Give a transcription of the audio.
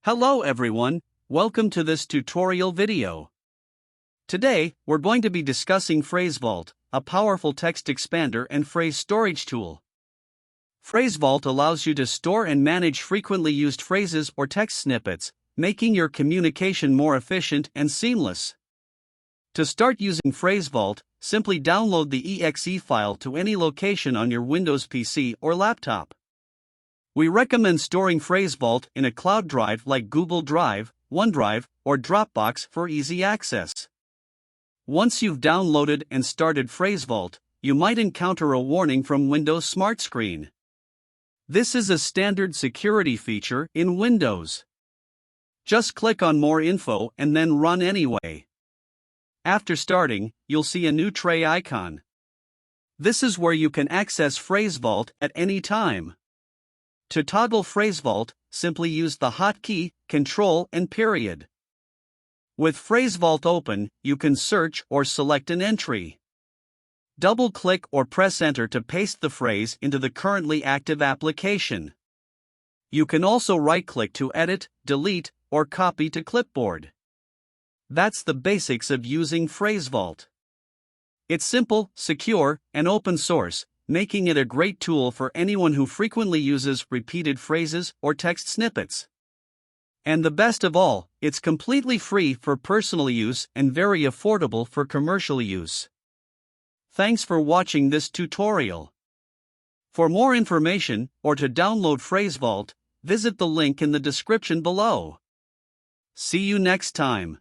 Hello everyone, welcome to this tutorial video. Today, we're going to be discussing PhraseVault, a powerful text expander and phrase storage tool. PhraseVault allows you to store and manage frequently used phrases or text snippets, making your communication more efficient and seamless. To start using PhraseVault, simply download the exe file to any location on your Windows PC or laptop. We recommend storing PhraseVault in a cloud drive like Google Drive, OneDrive, or Dropbox for easy access. Once you've downloaded and started PhraseVault, you might encounter a warning from Windows Smart Screen. This is a standard security feature in Windows. Just click on More Info and then Run anyway. After starting, you'll see a new tray icon. This is where you can access PhraseVault at any time. To toggle PhraseVault, simply use the hotkey, Ctrl and period. With PhraseVault open, you can search or select an entry. Double-click or press Enter to paste the phrase into the currently active application. You can also right-click to edit, delete, or copy to clipboard. That's the basics of using PhraseVault. It's simple, secure, and open source, making it a great tool for anyone who frequently uses repeated phrases or text snippets. And the best of all, it's completely free for personal use and very affordable for commercial use. Thanks for watching this tutorial. For more information or to download PhraseVault, visit the link in the description below. See you next time.